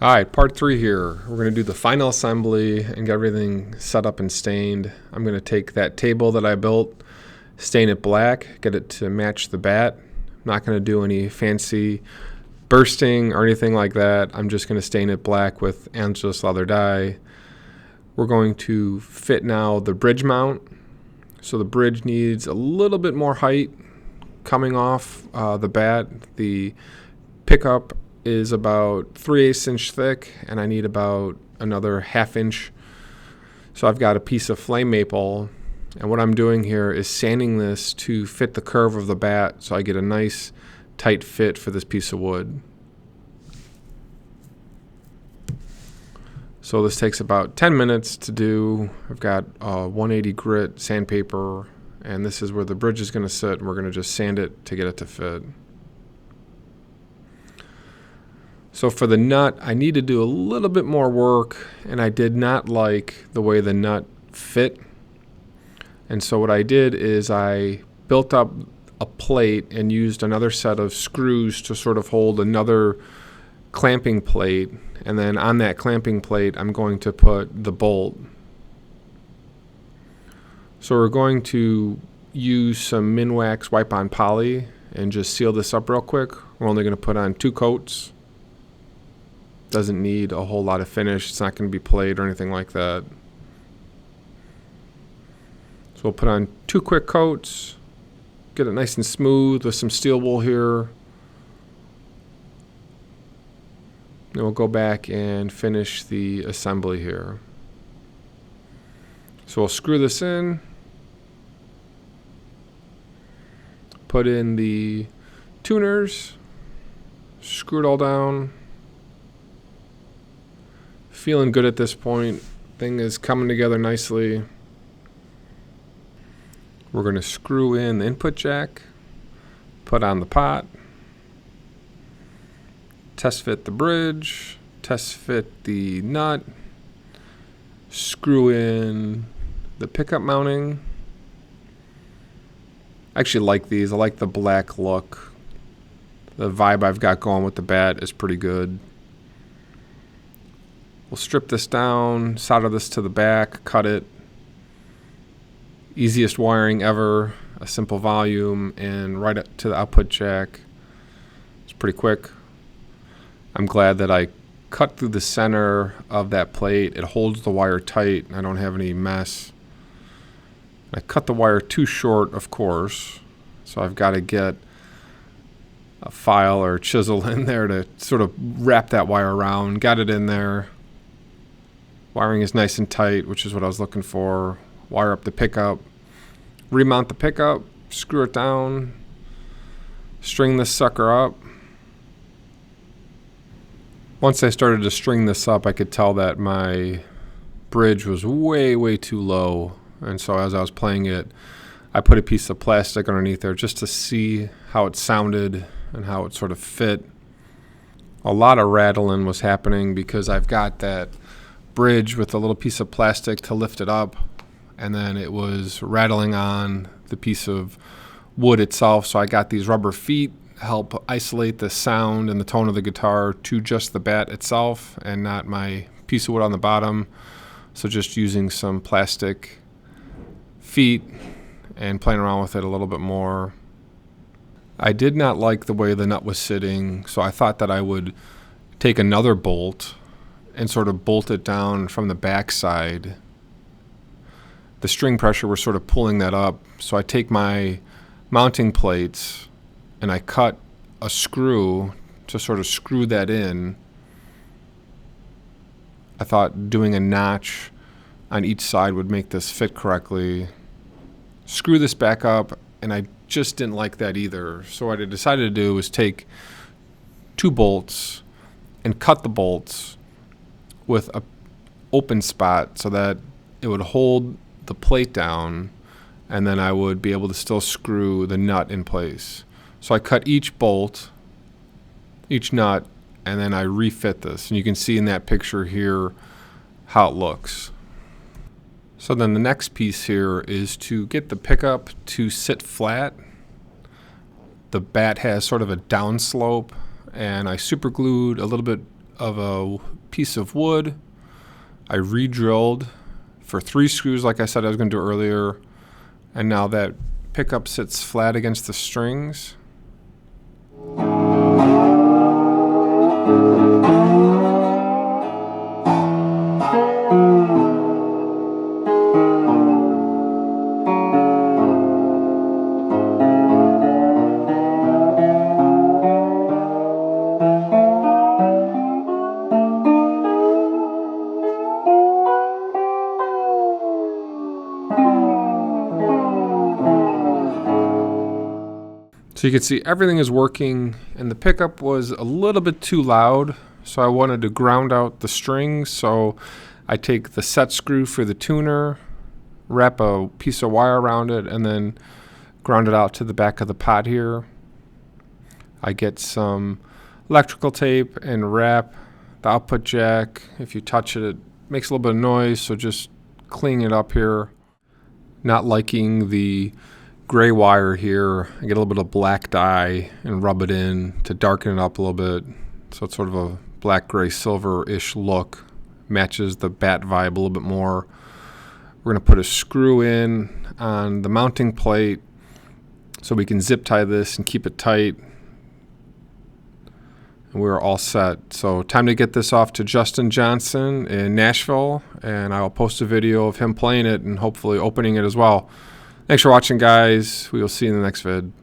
All right, part 3 here. We're going to do the final assembly and get everything set up and stained. I'm going to take that table that I built, stain it black, get it to match the bat. I'm not going to do any fancy bursting or anything like that. I'm just going to stain it black with Untitled leather dye. We're going to fit now the bridge mount. So the bridge needs a little bit more height coming off the bat. The pickup is about 3/8 inch thick, and I need about another 1/2 inch. So I've got a piece of flame maple, and what I'm doing here is sanding this to fit the curve of the bat so I get a nice tight fit for this piece of wood. So this takes about 10 minutes to do. I've got 180 grit sandpaper, and this is where the bridge is going to sit, and we're going to just sand it to get it to fit. So for the nut, I need to do a little bit more work, and I did not like the way the nut fit. And so what I did is I built up a plate and used another set of screws to sort of hold another clamping plate. And then on that clamping plate, I'm going to put the bolt. So we're going to use some Minwax wipe-on poly and just seal this up real quick. We're only going to put on 2 coats. Doesn't need a whole lot of finish. It's not going to be played or anything like that. So we'll put on 2 quick coats, get it nice and smooth with some steel wool here. Then we'll go back and finish the assembly here. So we'll screw this in, put in the tuners, screw it all down. Feeling good at this point. Thing is coming together nicely. We're going to screw in the input jack, put on the pot, test fit the bridge, test fit the nut, screw in the pickup mounting. I actually like these. I like the black look. The vibe I've got going with the bat is pretty good. We'll strip this down, solder this to the back, cut it. Easiest wiring ever, a simple volume, and right up to the output jack. It's pretty quick. I'm glad that I cut through the center of that plate. It holds the wire tight. I don't have any mess. I cut the wire too short, of course, so I've got to get a file or chisel in there to sort of wrap that wire around. Got it in there. Wiring is nice and tight, which is what I was looking for. Wire up the pickup, remount the pickup, screw it down, string this sucker up. Once I started to string this up, I could tell that my bridge was way too low. And so as I was playing it, I put a piece of plastic underneath there just to see how it sounded and how it sort of fit. A lot of rattling was happening because I've got that bridge with a little piece of plastic to lift it up, and then it was rattling on the piece of wood itself. So I got these rubber feet to help isolate the sound and the tone of the guitar to just the bat itself and not my piece of wood on the bottom. So just using some plastic feet and playing around with it a little bit more. I did not like the way the nut was sitting, so I thought that I would take another bolt and sort of bolt it down from the back side. The string pressure was sort of pulling that up, so I take my mounting plates and I cut a screw to sort of screw that in. I thought doing a notch on each side would make this fit correctly. Screw this back up, and I just didn't like that either. So what I decided to do was take 2 bolts and cut the bolts with a open spot so that it would hold the plate down, and then I would be able to still screw the nut in place. So I cut each bolt, each nut, and then I refit this. And you can see in that picture here how it looks. So then the next piece here is to get the pickup to sit flat. The bat has sort of a downslope, and I super glued a little bit of a piece of wood. I re-drilled for 3 screws like I said I was going to do earlier. And now that pickup sits flat against the strings. So you can see everything is working, and the pickup was a little bit too loud, so I wanted to ground out the strings. So I take the set screw for the tuner, wrap a piece of wire around it, and then ground it out to the back of the pot here. I get some electrical tape and wrap the output jack. If you touch it, it makes a little bit of noise, so just clean it up here. Not liking the gray wire here. I get a little bit of black dye and rub it in to darken it up a little bit, so it's sort of a black, gray, silver-ish look. Matches the bat vibe a little bit more. We're going to put a screw in on the mounting plate so we can zip tie this and keep it tight. And we're all set. So time to get this off to Justin Johnson in Nashville, and I will post a video of him playing it and hopefully opening it as well. Thanks for watching, guys. We will see you in the next vid.